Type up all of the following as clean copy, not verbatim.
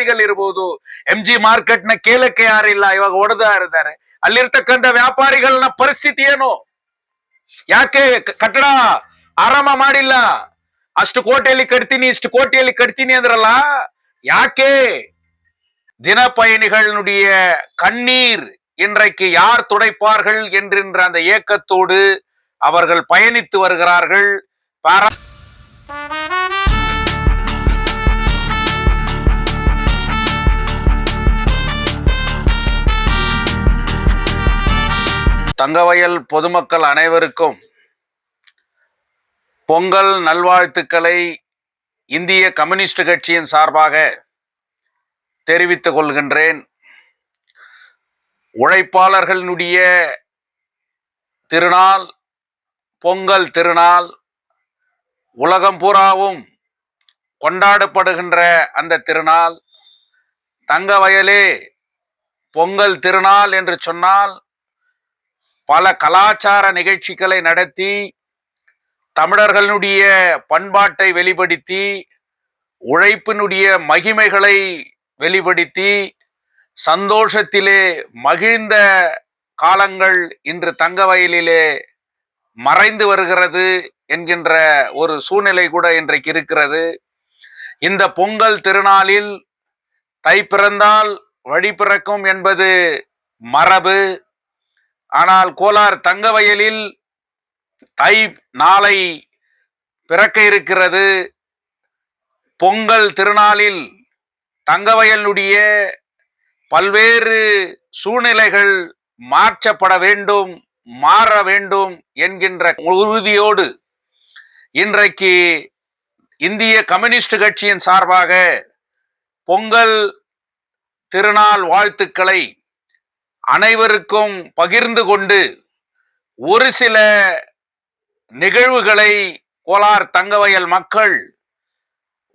ವ್ಯಾಪಾರಿಗಳು ಇರ್ಬೋದು, MG market ನ ಕೇಳಕ್ಕೆ ಯಾರಿಲ್ಲ, ಇವಾಗ ಹೊಡೆದಾ ಇದ್ದಾರೆ. ಅಲ್ಲಿರ್ತಕ್ಕಂಥ ವ್ಯಾಪಾರಿಗಳನ್ನ ಪರಿಸ್ಥಿತಿ ಏನು? ಯಾಕೆ ಕಟ್ಟಡ ಆರಂಭ ಮಾಡಿಲ್ಲ? ಅಷ್ಟು ಕೋಟಿಯಲ್ಲಿ ಕಟ್ತೀನಿ, ಇಷ್ಟು ಕೋಟಿಯಲ್ಲಿ ಕಟ್ತೀನಿ ಅಂದ್ರಲ್ಲ, ಯಾಕೆ? தினப்பயணிகளுடைய கண்ணீர் இன்றைக்கு யார் துடைப்பார்கள் என்கின்ற அந்த ஏக்கத்தோடு அவர்கள் பயணித்து வருகிறார்கள். தங்கவயல் பொதுமக்கள் அனைவருக்கும் பொங்கல் நல்வாழ்த்துக்களை இந்திய கம்யூனிஸ்ட் கட்சியின் சார்பாக தெரிவித்துக் கொள்கின்றேன். உழைப்பாளர்களுடைய திருநாள் பொங்கல் திருநாள் உலகம் பூராவும் கொண்டாடப்படுகின்ற அந்த திருநாள். தங்கவயலே பொங்கல் திருநாள் என்று சொன்னால் பல கலாச்சார நிகழ்ச்சிகளை நடத்தி தமிழர்களுடைய பண்பாட்டை வெளிப்படுத்தி உழைப்பினுடைய மகிமைகளை வெளிப்படுத்தி சந்தோஷத்திலே மகிழ்ந்த காலங்கள் இன்று தங்கவயலிலே மறைந்து வருகிறது என்கின்ற ஒரு சூழ்நிலை கூட இன்றைக்கு இருக்கிறது. இந்த பொங்கல் திருநாளில் தை பிறந்தால் வழி பிறக்கும் என்பது மரபு. ஆனால் கோலார் தங்கவயலில் தை நாளை பிறக்க இருக்கிறது. பொங்கல் திருநாளில் தங்கவயலுடைய பல்வேறு சூழ்நிலைகள் மாற்றப்பட வேண்டும், மாற வேண்டும் என்கின்ற உறுதியோடு இன்றைக்கு இந்திய கம்யூனிஸ்ட் கட்சியின் சார்பாக பொங்கல் திருநாள் வாழ்த்துக்களை அனைவருக்கும் பகிர்ந்து கொண்டு ஒரு சில நிகழ்வுகளை கோலார் தங்கவயல் மக்கள்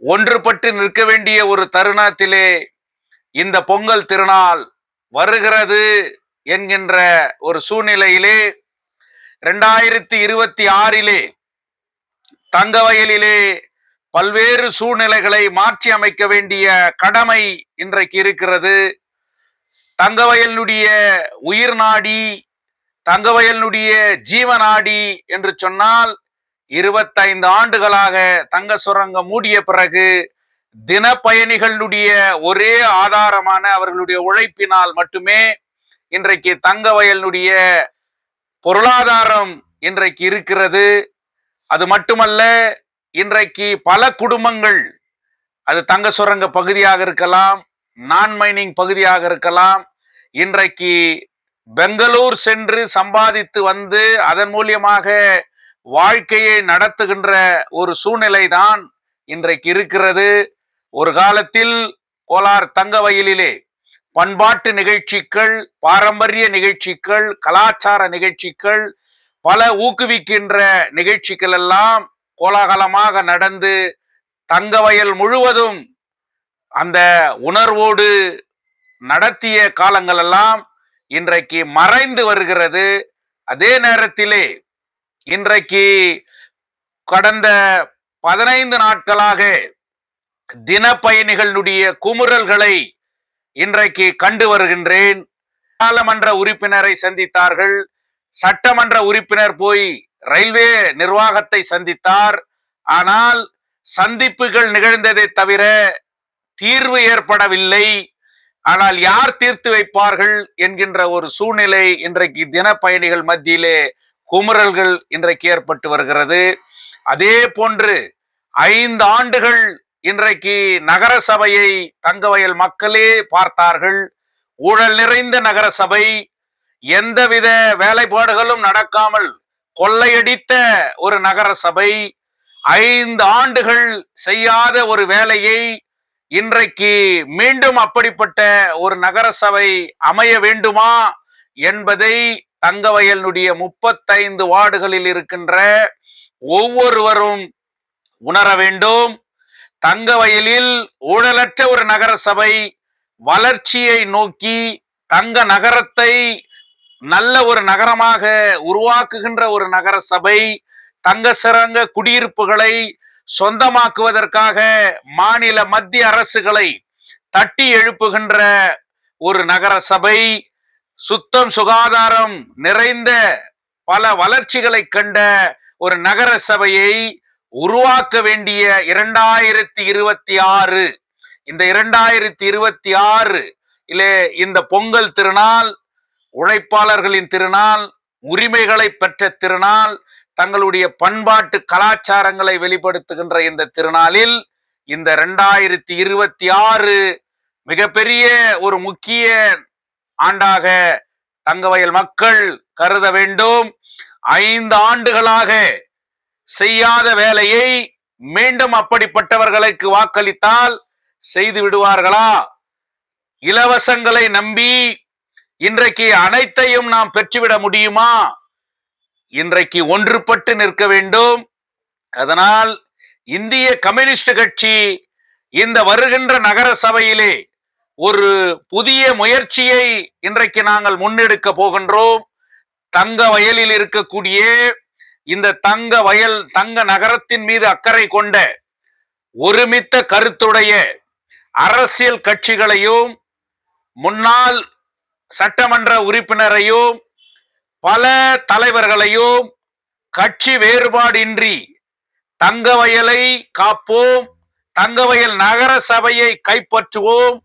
ஒன்றுபட்டு நிற்க வேண்டிய ஒரு தருணத்திலே இந்த பொங்கல் திருநாள் வருகிறது என்கின்ற ஒரு சூழ்நிலையிலே 2026 தங்கவயலிலே பல்வேறு சூழ்நிலைகளை மாற்றி அமைக்க வேண்டிய கடமை இன்றைக்கு இருக்கிறது. தங்கவயலுடைய உயிர் நாடி, தங்கவயலுடைய ஜீவநாடி என்று சொன்னால் 25 ஆண்டுகளாக தங்க சுரங்கம் மூடிய பிறகு தினப்பயணிகளுடைய ஒரே ஆதாரமான அவர்களுடைய உழைப்பினால் மட்டுமே இன்றைக்கு தங்கவயலுடைய பொருளாதாரம் இன்றைக்கு இருக்கிறது. அது மட்டுமல்ல, இன்றைக்கு பல குடும்பங்கள், அது தங்க சுரங்க பகுதியாக இருக்கலாம், நான் மைனிங் பகுதியாக இருக்கலாம், இன்றைக்கு பெங்களூர் சென்று சம்பாதித்து வந்து அதன் மூலியமாக வாழ்க்கையை நடத்துகின்ற ஒரு சூழ்நிலை தான் இன்றைக்கு இருக்கிறது. ஒரு காலத்தில் கோலார் தங்கவயலிலே பண்பாட்டு நிகழ்ச்சிகள், பாரம்பரிய நிகழ்ச்சிகள், கலாச்சார நிகழ்ச்சிகள், பல ஊக்குவிக்கின்ற நிகழ்ச்சிகள் எல்லாம் கோலாகலமாக நடந்து தங்கவயல் முழுவதும் அந்த உணர்வோடு நடத்திய காலங்கள் எல்லாம் இன்றைக்கு மறைந்து வருகிறது. அதே நேரத்திலே இன்றைக்கு கடந்த 15 நாட்களாக தினப்பயணிகளுடைய குமுறல்களை இன்றைக்கு கண்டு வருகின்றேன். பாராளுமன்ற உறுப்பினரை சந்தித்தார்கள், சட்டமன்ற உறுப்பினர் போய் ரயில்வே நிர்வாகத்தை சந்தித்தார். ஆனால் சந்திப்புகள் நிகழ்ந்ததை தவிர தீர்வு ஏற்படவில்லை. ஆனால் யார் தீர்த்து வைப்பார்கள் என்கின்ற ஒரு சூழ்நிலை இன்றைக்கு தினப்பயணிகள் மத்தியிலே குமுறல்கள் இன்றைக்கு ஏற்பட்டு வருகிறது. அதே போன்று 5 ஆண்டுகள் இன்றைக்கு நகர சபையை தங்கவயல் மக்களே பார்த்தார்கள். ஊழல் நிறைந்த நகர சபை, எந்தவித வேலைப்பாடுகளும் நடக்காமல் கொள்ளையடித்த ஒரு நகர சபை, 5 ஆண்டுகள் செய்யாத ஒரு வேலையை இன்றைக்கு மீண்டும் அப்படிப்பட்ட ஒரு நகர சபை அமைய வேண்டுமா என்பதை தங்கவயலுடைய 35 வார்டுகளில் இருக்கின்ற ஒவ்வொருவரும் உணர வேண்டும். தங்கவயலில் ஊழலற்ற ஒரு நகர சபை வளர்ச்சியை நோக்கி தங்க நகரத்தை நல்ல ஒரு நகரமாக உருவாக்குகின்ற ஒரு நகர சபை, தங்க சுரங்க குடியிருப்புகளை சொந்தமாக்குவதற்காக மாநில மத்திய அரசுகளை தட்டி எழுப்புகின்ற ஒரு நகர சபை, சுத்தம் சுகாதாரம் நிறைந்த பல வளர்ச்சிகளை கண்ட ஒரு நகர சபையை உருவாக்க வேண்டிய 2026, இந்த 2026 இந்த பொங்கல் திருநாள் உழைப்பாளர்களின் திருநாள், உரிமைகளை பெற்ற திருநாள், தங்களுடைய பண்பாட்டு கலாச்சாரங்களை வெளிப்படுத்துகின்ற இந்த திருநாளில் இந்த 2026 மிகப்பெரிய ஒரு முக்கிய ஆண்டாக தங்கவயல் மக்கள் கருத வேண்டும். 5 ஆண்டுகளாக செய்யாத வேலையை மீண்டும் அப்படிப்பட்டவர்களுக்கு வாக்களித்தால் செய்து விடுவார்களா? இலவசங்களை நம்பி இன்றைக்கு அனைத்தையும் நாம் பெற்றுவிட முடியுமா? இன்றைக்கு ஒன்றுபட்டு நிற்க வேண்டும். அதனால் இந்திய கம்யூனிஸ்ட் கட்சி இந்த வருகின்ற நகர சபையிலே ஒரு புதிய முயற்சியை இன்றைக்கு நாங்கள் முன்னெடுக்க போகின்றோம். தங்க வயலில் இருக்கக்கூடிய இந்த தங்க நகரத்தின் மீது அக்கறை கொண்ட ஒருமித்த கருத்துடைய அரசியல் கட்சிகளையும் முன்னாள் சட்டமன்ற உறுப்பினரையும் பல தலைவர்களையும் கட்சி வேறுபாடின்றி தங்கவயலை காப்போம், தங்கவயல் நகர சபையை கைப்பற்றுவோம்,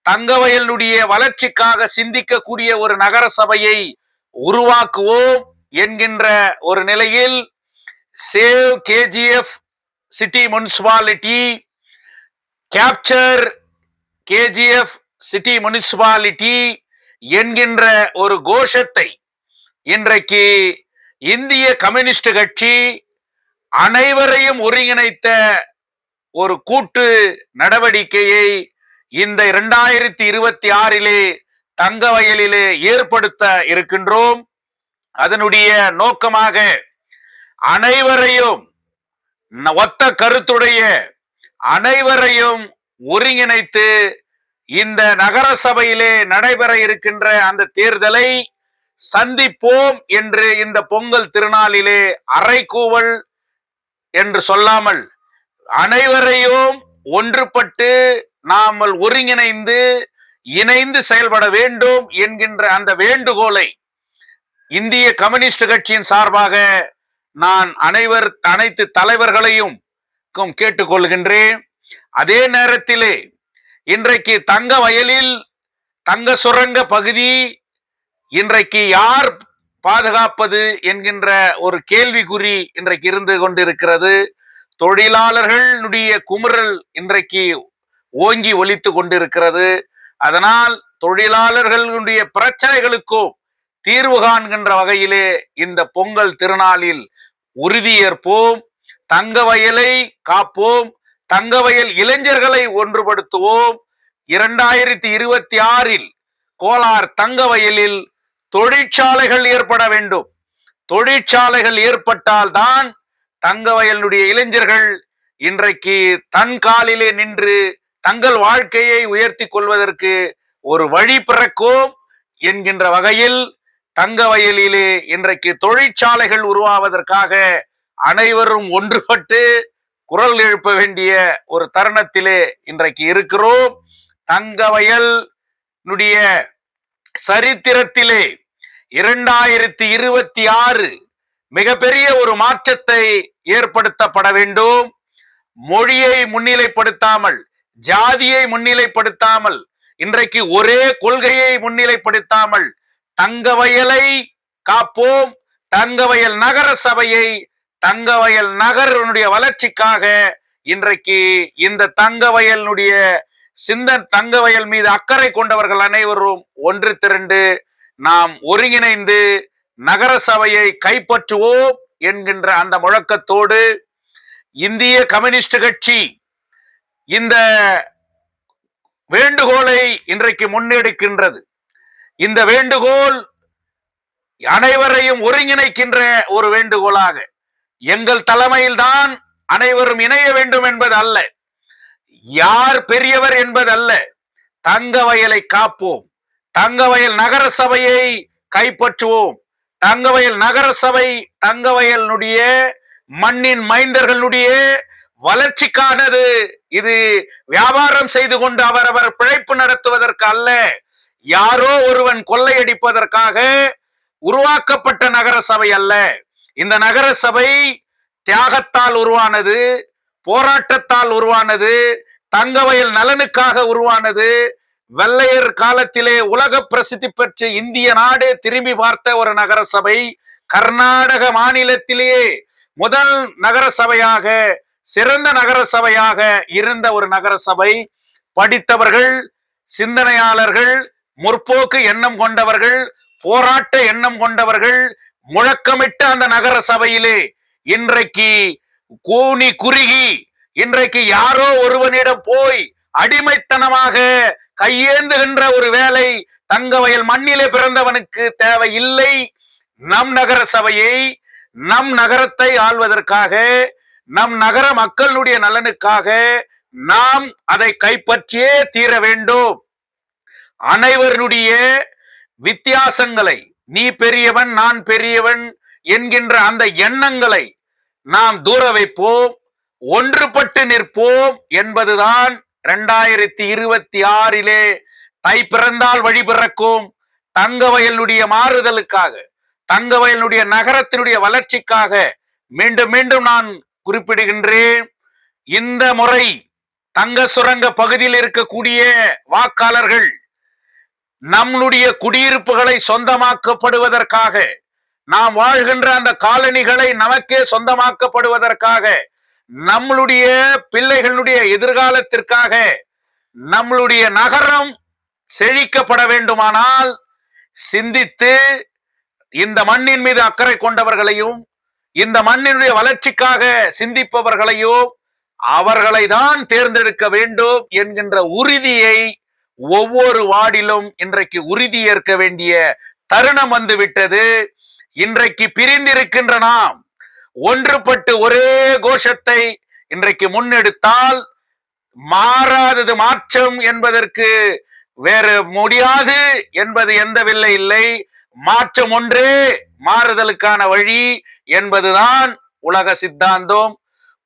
தங்கவயலுடைய வளர்ச்சிக்காக சிந்திக்கக்கூடிய ஒரு நகர சபையை உருவாக்குவோம் என்கின்ற ஒரு நிலையில் save KGF city municipality, capture KGF city municipality என்கின்ற ஒரு கோஷத்தை இன்றைக்கு இந்திய கம்யூனிஸ்ட் கட்சி அனைவரையும் ஒருங்கிணைத்த ஒரு கூட்டு நடவடிக்கையை இந்த 2026 தங்கவயலிலே ஏற்படுத்த இருக்கின்றோம். அதனுடைய நோக்கமாக அனைவரையும் ஒத்த கருத்துடைய அனைவரையும் ஒருங்கிணைத்து இந்த நகர சபையிலே நடைபெற இருக்கின்ற அந்த தேர்தலை சந்திப்போம் என்று இந்த பொங்கல் திருநாளிலே அறைகூவல் என்று சொல்லாமல் அனைவரையும் ஒன்றுபட்டு நாமல் ஒருங்கிணைந்து இணைந்து செயல்பட வேண்டும் என்கின்ற அந்த வேண்டுகோளை இந்திய கம்யூனிஸ்ட் கட்சியின் சார்பாக நான் அனைத்து தலைவர்களையும் கேட்டுக்கொள்கின்றேன். அதே நேரத்திலே இன்றைக்கு தங்க வயலில் தங்க சுரங்க பகுதி இன்றைக்கு யார் பாதுகாப்பது என்கின்ற ஒரு கேள்விக்குறி இன்றைக்கு இருந்து கொண்டிருக்கிறது. தொழிலாளர்களுடைய குமுறல் இன்றைக்கு ஓங்கி ஒலித்து கொண்டிருக்கிறது. அதனால் தொழிலாளர்களுடைய பிரச்சனைகளுக்கும் தீர்வு காண்கின்ற வகையிலே இந்த பொங்கல் திருநாளில் உறுதியேற்போம், தங்க வயலை காப்போம், தங்கவயல் இளைஞர்களை ஒன்றுபடுத்துவோம். 2026 கோலார் தங்கவயலில் தொழிற்சாலைகள் ஏற்பட வேண்டும். தொழிற்சாலைகள் ஏற்பட்டால் தான் தங்கவயலுடைய இளைஞர்கள் இன்றைக்கு தன் காலிலே நின்று தங்கள் வாழ்க்கையை உயர்த்தி கொள்வதற்கு ஒரு வழி பிறக்கும் என்கின்ற வகையில் தங்கவயலிலே இன்றைக்கு தொழிற்சாலைகள் உருவாவதற்காக அனைவரும் ஒன்றுபட்டு குரல் எழுப்ப வேண்டிய ஒரு தருணத்திலே இன்றைக்கு இருக்கிறோம். தங்கவயல் சரித்திரத்திலே 2026 மிகப்பெரிய ஒரு மாற்றத்தை ஏற்படுத்தப்பட வேண்டும். மொழியை முன்னிலைப்படுத்தாமல், ஜாதியை முன்னிலைப்படுத்தாமல், இன்றைக்கு ஒரே கொள்கையை முன்னிலைப்படுத்தாமல் தங்கவயலை காப்போம், தங்கவயல் நகர சபையை தங்கவயல் நகருடைய வளர்ச்சிக்காக இன்றைக்கு இந்த தங்கவயலுடைய தங்கவயல் மீது அக்கறை கொண்டவர்கள் அனைவரும் ஒன்று திரண்டு நாம் ஒருங்கிணைந்து நகர சபையை கைப்பற்றுவோம் என்கின்ற அந்த முழக்கத்தோடு இந்திய கம்யூனிஸ்ட் கட்சி இந்த வேண்டுகோளை இன்றைக்கு முன்னெடுக்கின்றது. இந்த வேண்டுகோள் அனைவரையும் ஒருங்கிணைக்கின்ற ஒரு வேண்டுகோளாக, எங்கள் தலைமையில்தான் அனைவரும் இணைய வேண்டும் என்பது அல்ல, யார் பெரியவர் என்பது அல்ல, தங்கவயலை காப்போம், தங்கவயல் நகர சபையை கைப்பற்றுவோம், தங்கவயல் நகர சபை தங்கவயலுடைய மண்ணின் மைந்தர்களுடைய வளர்ச்சிக்கானது. இது வியாபாரம் செய்து கொண்டு அவரவர் பிழைப்பு நடத்துவதற்கு அல்ல, யாரோ ஒருவன் கொள்ளையடிப்பதற்காக உருவாக்கப்பட்ட நகர சபை அல்ல. இந்த நகர சபை தியாகத்தால் உருவானது, போராட்டத்தால் உருவானது, தங்கவயல் நலனுக்காக உருவானது. வெள்ளையர் காலத்திலே உலக பிரசித்தி பெற்ற இந்திய நாடே திரும்பி பார்த்த ஒரு நகர சபை, கர்நாடக மாநிலத்திலேயே முதல் நகர சபையாக, சிறந்த நகர சபையாக இருந்த ஒரு நகர சபை. படித்தவர்கள், சிந்தனையாளர்கள், முற்போக்கு எண்ணம் கொண்டவர்கள், போராட்ட எண்ணம் கொண்டவர்கள் முழக்கமிட்ட அந்த நகர சபையிலே இன்றைக்கு கூனி குறுகி, இன்றைக்கு யாரோ ஒருவனிடம் போய் அடிமைத்தனமாக கையேந்துகின்ற ஒரு வேலை தங்கவயல் மண்ணிலே பிறந்தவனுக்கு தேவையில்லை. நம் நகர சபையை, நம் நகரத்தை ஆள்வதற்காக, நம் நகர மக்களுடைய நலனுக்காக நாம் அதை கைப்பற்றியே தீர வேண்டும். அனைவருடைய வித்தியாசங்களை, நீ பெரியவன் நான் பெரியவன் என்கின்ற அந்த எண்ணங்களை நாம் தூர வைப்போம், ஒன்றுபட்டு நிற்போம் என்பதுதான் 2026 தை பிறந்தால் வழி பிறக்கும் தங்கவயலுடைய மாறுதலுக்காக, தங்கவயலுடைய நகரத்தினுடைய வளர்ச்சிக்காக மீண்டும் மீண்டும் நான் குறிப்பிடுகின்றேன். இந்த முறை தங்க சுரங்க பகுதியில் இருக்கக்கூடிய வாக்காளர்கள் நம்முடைய குடியிருப்புகளை சொந்தமாக்கப்படுவதற்காக, நாம் வாழ்கின்ற அந்த காலனிகளை நமக்கே சொந்தமாக்கப்படுவதற்காக, நம்மளுடைய பிள்ளைகளுடைய எதிர்காலத்திற்காக, நம்மளுடைய நகரம் செழிக்கப்பட வேண்டுமானால் சிந்தித்து இந்த மண்ணின் மீது அக்கறை கொண்டவர்களையும், இந்த மண்ணினுடைய வளர்ச்சிக்காக சிந்திப்பவர்களையும் அவர்களை தான் தேர்ந்தெடுக்க வேண்டும் என்கின்ற உறுதியை ஒவ்வொரு வார்டிலும் இன்றைக்கு உறுதி ஏற்க வேண்டிய தருணம் வந்துவிட்டது. இன்றைக்கு பிரிந்திருக்கின்ற நாம் ஒன்றுபட்டு ஒரே கோஷத்தை இன்றைக்கு முன்னெடுத்தால் மாறாதது மாற்றம் என்பதற்கு வேறு முடியாது என்பது எந்த வில்லை இல்லை. மாற்றம் ஒன்றே மாறுதலுக்கான வழி என்பதுதான் உலக சித்தாந்தம்.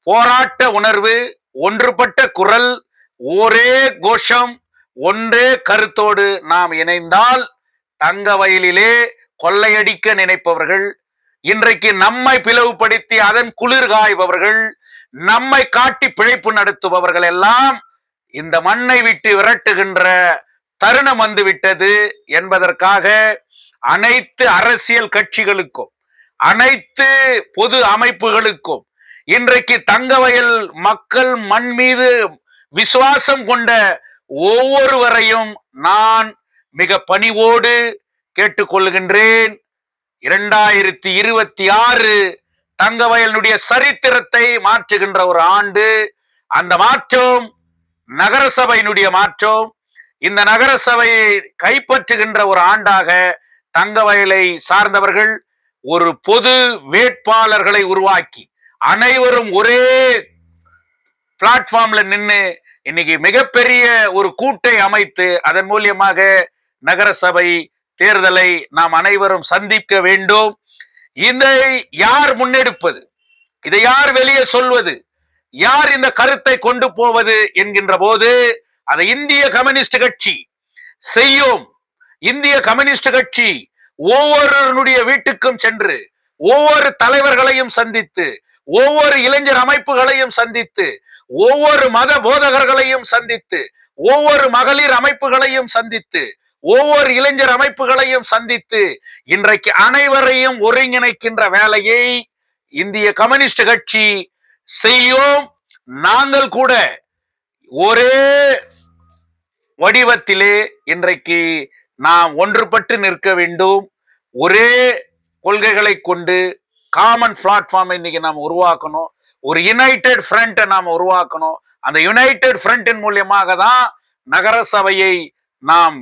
போராட்ட உணர்வு, ஒன்றுபட்ட குரல், ஒரே கோஷம், ஒன்றே கருத்தோடு நாம் இணைந்தால் தங்கவயலிலே கொள்ளையடிக்க நினைப்பவர்கள், இன்றைக்கு நம்மை பிளவுபடுத்தி அதன் குளிர் காய்பவர்கள், நம்மை காட்டி பிழைப்பு நடத்துபவர்கள் எல்லாம் இந்த மண்ணை விட்டு விரட்டுகின்ற தருணம் வந்துவிட்டது என்பதற்காக அனைத்து அரசியல் கட்சிகளுக்கும், அனைத்து பொது அமைப்புகளுக்கும், இன்றைக்கு தங்கவயல் மக்கள் மண் மீது விசுவாசம் கொண்ட ஒவ்வொருவரையும் நான் மிக பணிவோடு கேட்டுக்கொள்கின்றேன். 2026 தங்கவயலுடைய சரித்திரத்தை மாற்றுகின்ற ஒரு ஆண்டு. அந்த மாற்றம் நகரசபையினுடைய மாற்றம். இந்த நகரசபையை கைப்பற்றுகின்ற ஒரு ஆண்டாக தங்கவயலை சார்ந்தவர்கள் ஒரு பொது வேட்பாளர்களை உருவாக்கி அனைவரும் ஒரே பிளாட்ஃபார்ம்ல நின்று இன்னைக்கு மிகப்பெரிய ஒரு கூட்டை அமைத்து அதன் மூலியமாக நகரசபை தேர்தலை நாம் அனைவரும் சந்திக்க வேண்டும். இதை யார் முன்னெடுப்பது, இதை யார் வெளியே சொல்வது, யார் இந்த கருத்தை கொண்டு போவது என்கின்ற போது அதை இந்திய கம்யூனிஸ்ட் கட்சி செய்யும். இந்திய கம்யூனிஸ்ட் கட்சி ஒவ்வொருவருடைய வீட்டுக்கும் சென்று ஒவ்வொரு தலைவர்களையும் சந்தித்து, ஒவ்வொரு இளைஞர் அமைப்புகளையும் சந்தித்து, ஒவ்வொரு மத போதகர்களையும் சந்தித்து, ஒவ்வொரு மகளிர் அமைப்புகளையும் சந்தித்து, ஒவ்வொரு இளைஞர் அமைப்புகளையும் சந்தித்து இன்றைக்கு அனைவரையும் ஒருங்கிணைக்கின்ற வேலையை இந்திய கம்யூனிஸ்ட் கட்சி செய்யும். நாங்கள் கூட ஒரே வடிவத்திலே இன்றைக்கு நாம் ஒன்றுபட்டு நிற்க வேண்டும். ஒரே கொள்கைகளை கொண்டு காமன் பிளாட்ஃபார்ம் இன்னைக்கு நாம் உருவாக்கணும். ஒரு யுனைடெட் ஃப்ரண்ட் நாம் உருவாக்கணும். அந்த யுனைடெட் ஃப்ரண்டின் மூலியமாக தான் நகரசபையை நாம்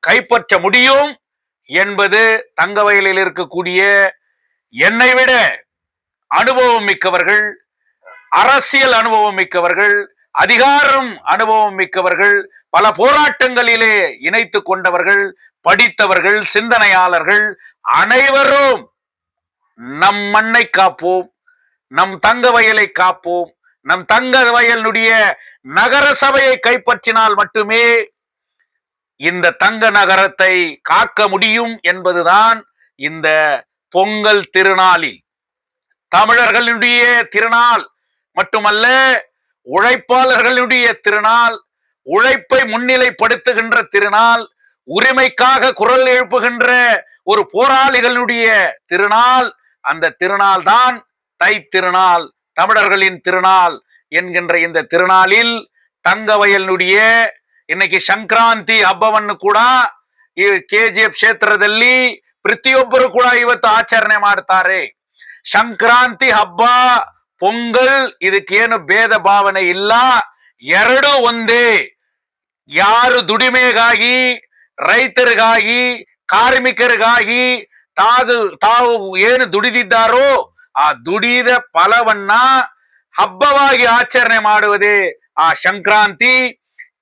கைப்பற்ற முடியும் என்பது தங்கவயலில் இருக்கக்கூடிய என்னை விட அனுபவம் மிக்கவர்கள், அரசியல் அனுபவம் மிக்கவர்கள், அதிகாரம் அனுபவம் மிக்கவர்கள், பல போராட்டங்களிலே இணைத்து கொண்டவர்கள், படித்தவர்கள், சிந்தனையாளர்கள் அனைவரும் நம் மண்ணை காப்போம், நம் தங்கவயலை காப்போம், நம் தங்கவயலுடைய நகர சபையை கைப்பற்றினால் மட்டுமே இந்த தங்க நகரத்தை காக்க முடியும் என்பதுதான் இந்த பொங்கல் திருநாளில் தமிழர்களுடைய திருநாள் மட்டுமல்ல, உழைப்பாளர்களுடைய திருநாள், உழைப்பை முன்னிலைப்படுத்துகின்ற திருநாள், உரிமைக்காக குரல் எழுப்புகின்ற ஒரு போராளிகளுடைய திருநாள். அந்த திருநாள் தான் தை திருநாள், தமிழர்களின் திருநாள் என்கின்ற இந்த திருநாளில் ತಂಗವಯಲ್ನುಡಿಯ ಇನ್ನைக்கு ಸಂಕ್ರಾಂತಿ ಹಬ್ಬವನ್ನು ಕೂಡ ಈ ಕೆಜಿಎಫ್ ಕ್ಷೇತ್ರದಲ್ಲಿ ಪ್ರತಿಯೊಬ್ಬರು ಕೂಡ ಇವತ್ತು ಆಚರಣೆ ಮಾಡ್ತಾರೆ. ಸಂಕ್ರಾಂತಿ ಹಬ್ಬ, ಪೊಂಗಲ್ ಇದಕ್ಕೇನು ಭೇದ ಭಾವನೆ ಇಲ್ಲ, ಎರಡು ಒಂದೇ. ಯಾರು ದುಡಿಮೆಗಾಗಿ, ರೈತರಿಗಾಗಿ, ಕಾರ್ಮಿಕರಿಗಾಗಿ ತಾವು ಏನು ದುಡಿದಿದ್ದಾರೋ ಆ ದುಡಿದ ಫಲವನ್ನ ಹಬ್ಬವಾಗಿ ಆಚರಣೆ ಮಾಡುವುದೇ ಆ ಸಂಕ್ರಾಂತಿ.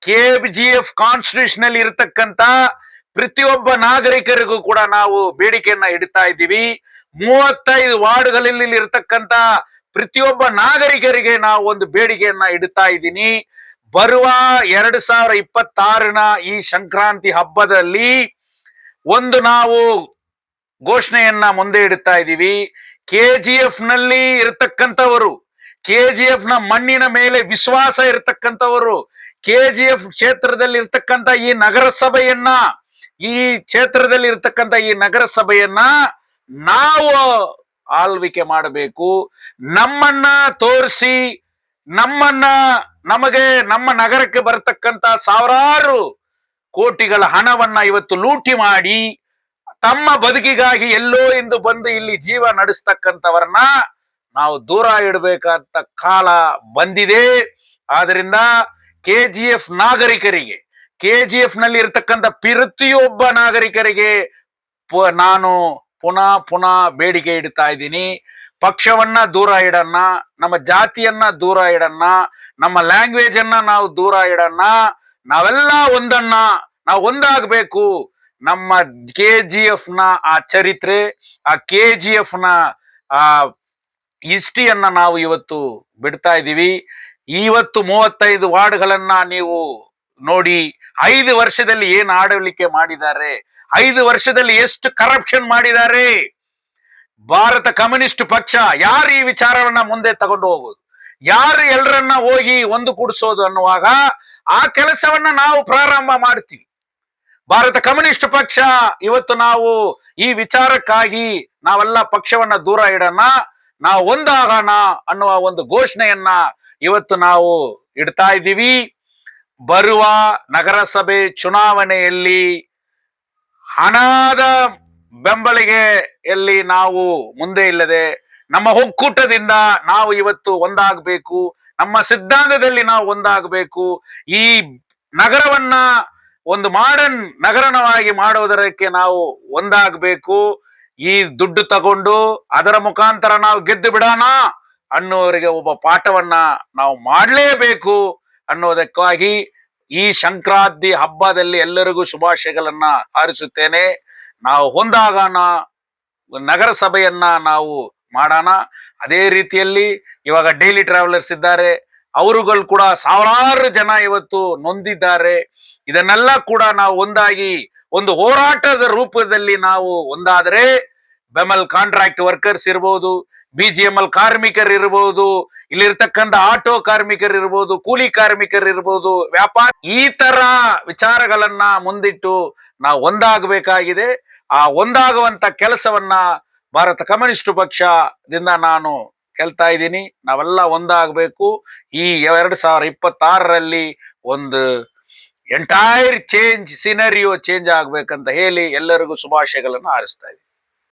ಕೆಜಿಎಫ್ ಕಾನ್ಸ್ಟಿಟ್ಯೂಷನ್ ಇರತಕ್ಕಂತ ಪ್ರತಿಯೊಬ್ಬ ನಾಗರಿಕರಿಗೂ ಕೂಡ ನಾವು ಬೇಡಿಕೆಯನ್ನ ಇಡ್ತಾ ಇದ್ದೀವಿ. 35 ವಾರ್ಡ್ಗಳಲ್ಲಿ ಇರತಕ್ಕಂತ ಪ್ರತಿಯೊಬ್ಬ ನಾಗರಿಕರಿಗೆ ನಾವು ಒಂದು ಬೇಡಿಕೆಯನ್ನ ಇಡ್ತಾ ಇದ್ದೀನಿ. ಬರುವ 2026ನ ಈ ಸಂಕ್ರಾಂತಿ ಹಬ್ಬದಲ್ಲಿ ಒಂದು ನಾವು ಘೋಷಣೆಯನ್ನ ಮುಂದೆ ಇಡ್ತಾ ಇದ್ದೀವಿ. ಕೆಜಿಎಫ್ ನಲ್ಲಿ ಇರತಕ್ಕಂಥವರು, ಕೆಜಿಎಫ್ ನ ಮಣ್ಣಿನ ಮೇಲೆ ವಿಶ್ವಾಸ ಇರತಕ್ಕಂಥವರು, ಕೆಜಿಎಫ್ ಕ್ಷೇತ್ರದಲ್ಲಿ ಇರ್ತಕ್ಕಂಥ ಈ ನಗರಸಭೆಯನ್ನ, ಈ ಕ್ಷೇತ್ರದಲ್ಲಿ ಇರ್ತಕ್ಕಂಥ ಈ ನಗರಸಭೆಯನ್ನ ನಾವು ಆಳ್ವಿಕೆ ಮಾಡಬೇಕು. ನಮ್ಮನ್ನ ತೋರಿಸಿ, ನಮಗೆ ನಮ್ಮ ನಗರಕ್ಕೆ ಬರತಕ್ಕಂತ ಸಾವಿರಾರು ಕೋಟಿಗಳ ಹಣವನ್ನ ಇವತ್ತು ಲೂಟಿ ಮಾಡಿ ತಮ್ಮ ಬದುಕಿಗಾಗಿ ಎಲ್ಲೋ ಎಂದು ಬಂದು ಇಲ್ಲಿ ಜೀವ ನಡೆಸ್ತಕ್ಕಂಥವರನ್ನ ನಾವು ದೂರ ಇಡಬೇಕಾದ ಕಾಲ ಬಂದಿದೆ. ಆದ್ರಿಂದ ಕೆಜಿಎಫ್ ನಾಗರಿಕರಿಗೆ, ಕೆಜಿಎಫ್ ನಲ್ಲಿ ಇರತಕ್ಕಂಥ ಪ್ರತಿಯೊಬ್ಬ ನಾಗರಿಕರಿಗೆ ನಾನು ಪುನಃ ಬೇಡಿಕೆ ಇಡ್ತಾ ಇದ್ದೀನಿ. ಪಕ್ಷವನ್ನ ದೂರ ಇಡನ್ನ, ನಮ್ಮ ಜಾತಿಯನ್ನ ದೂರ ಇಡನ್ನ, ನಮ್ಮ ಲ್ಯಾಂಗ್ವೇಜ್ ಅನ್ನ ನಾವು ದೂರ ಇಡನ್ನ, ನಾವೆಲ್ಲ ನಾವು ಒಂದಾಗಬೇಕು. ನಮ್ಮ ಕೆಜಿಎಫ್ ನ ಆ ಚರಿತ್ರೆ, ಆ ಕೆಜಿಎಫ್ ನ ಆ ಹಿಸ್ಟ್ರಿಯನ್ನ ನಾವು ಇವತ್ತು ಬಿಡ್ತಾ ಇದ್ದೀವಿ. ಇವತ್ತು 35 ವಾರ್ಡ್ಗಳನ್ನ ನೀವು ನೋಡಿ, 5 ವರ್ಷದಲ್ಲಿ ಏನ್ ಆಡಳಿಕೆ ಮಾಡಿದ್ದಾರೆ, 5 ವರ್ಷದಲ್ಲಿ ಎಷ್ಟು ಕರಪ್ಷನ್ ಮಾಡಿದ್ದಾರೆ. ಭಾರತ ಕಮ್ಯುನಿಸ್ಟ್ ಪಕ್ಷ ಯಾರು ಈ ವಿಚಾರವನ್ನ ಮುಂದೆ ತಗೊಂಡು ಹೋಗೋದು, ಯಾರು ಎಲ್ಲರನ್ನ ಹೋಗಿ ಒಂದು ಕೂಡಿಸೋದು ಅನ್ನುವಾಗ ಆ ಕೆಲಸವನ್ನ ನಾವು ಪ್ರಾರಂಭ ಮಾಡ್ತೀವಿ. ಭಾರತ ಕಮ್ಯುನಿಸ್ಟ್ ಪಕ್ಷ ಇವತ್ತು ನಾವು ಈ ವಿಚಾರಕ್ಕಾಗಿ ನಾವೆಲ್ಲ ಪಕ್ಷವನ್ನ ದೂರ ಇಡೋಣ, ನಾವು ಒಂದಾಗೋಣ ಅನ್ನುವ ಒಂದು ಘೋಷಣೆಯನ್ನ ಇವತ್ತು ನಾವು ಇಡ್ತಾ ಇದ್ದೀವಿ. ಬರುವ ನಗರಸಭೆ ಚುನಾವಣೆಯಲ್ಲಿ ಹಣದ ಬೆಂಬಲಿಗೆಯಲ್ಲಿ ನಾವು ಮುಂದೆ ಇಲ್ಲದೆ ನಮ್ಮ ಒಕ್ಕೂಟದಿಂದ ನಾವು ಇವತ್ತು ಒಂದಾಗಬೇಕು, ನಮ್ಮ ಸಿದ್ಧಾಂತದಲ್ಲಿ ನಾವು ಒಂದಾಗಬೇಕು. ಈ ನಗರವನ್ನ ಒಂದು ಮಾಡರ್ನ್ ನಗರವಾಗಿ ಮಾಡುವುದಕ್ಕೆ ನಾವು ಒಂದಾಗಬೇಕು. ಈ ದುಡ್ಡು ತಗೊಂಡು ಅದರ ಮುಖಾಂತರ ನಾವು ಗೆದ್ದು ಬಿಡೋಣ ಅನ್ನೋರಿಗೆ ಒಬ್ಬ ಪಾಠವನ್ನ ನಾವು ಮಾಡಲೇಬೇಕು ಅನ್ನೋದಕ್ಕಾಗಿ ಈ ಸಂಕ್ರಾಂತಿ ಹಬ್ಬದಲ್ಲಿ ಎಲ್ಲರಿಗೂ ಶುಭಾಶಯಗಳನ್ನ ಹಾರೈಸುತ್ತೇನೆ. ನಾವು ಒಂದಾಗೋಣ, ನಗರಸಭೆಯನ್ನ ನಾವು ಮಾಡೋಣ. ಅದೇ ರೀತಿಯಲ್ಲಿ ಇವಾಗ ಡೈಲಿ ಟ್ರಾವೆಲರ್ಸ್ ಇದ್ದಾರೆ, ಅವರುಗಳು ಕೂಡ ಸಾವಿರಾರು ಜನ ಇವತ್ತು ನೊಂದಿದ್ದಾರೆ. ಇದನ್ನೆಲ್ಲ ಕೂಡ ನಾವು ಒಂದಾಗಿ ಒಂದು ಹೋರಾಟದ ರೂಪದಲ್ಲಿ ನಾವು ಒಂದಾದರೆ, ಬೆಮಲ್ ಕಾಂಟ್ರಾಕ್ಟ್ ವರ್ಕರ್ಸ್ ಇರ್ಬೋದು, ಬಿಜಿಎಂಎಲ್ ಕಾರ್ಮಿಕರು ಇರ್ಬೋದು, ಇಲ್ಲಿರ್ತಕ್ಕಂಥ ಆಟೋ ಕಾರ್ಮಿಕರು ಇರ್ಬೋದು, ಕೂಲಿ ಕಾರ್ಮಿಕರು ಇರ್ಬೋದು, ವ್ಯಾಪಾರ, ಈ ತರ ವಿಚಾರಗಳನ್ನ ಮುಂದಿಟ್ಟು ನಾವು ಒಂದಾಗಬೇಕಾಗಿದೆ. ಆ ಒಂದಾಗುವಂತ ಕೆಲಸವನ್ನ ಭಾರತ ಕಮ್ಯುನಿಸ್ಟ್ ಪಕ್ಷದಿಂದ ನಾನು ಕೇಳ್ತಾ ಇದ್ದೀನಿ. ನಾವೆಲ್ಲ ಒಂದಾಗಬೇಕು. ಈ 2026ರಲ್ಲಿ ಒಂದು ಎಂಟೈರ್ ಸಿನರಿಯೋ ಚೇಂಜ್ ಆಗ್ಬೇಕಂತ ಹೇಳಿ ಎಲ್ಲರಿಗೂ ಶುಭಾಶಯಗಳನ್ನು ಹಾರೈಸ್ತಾ ಇದ್ದೀನಿ.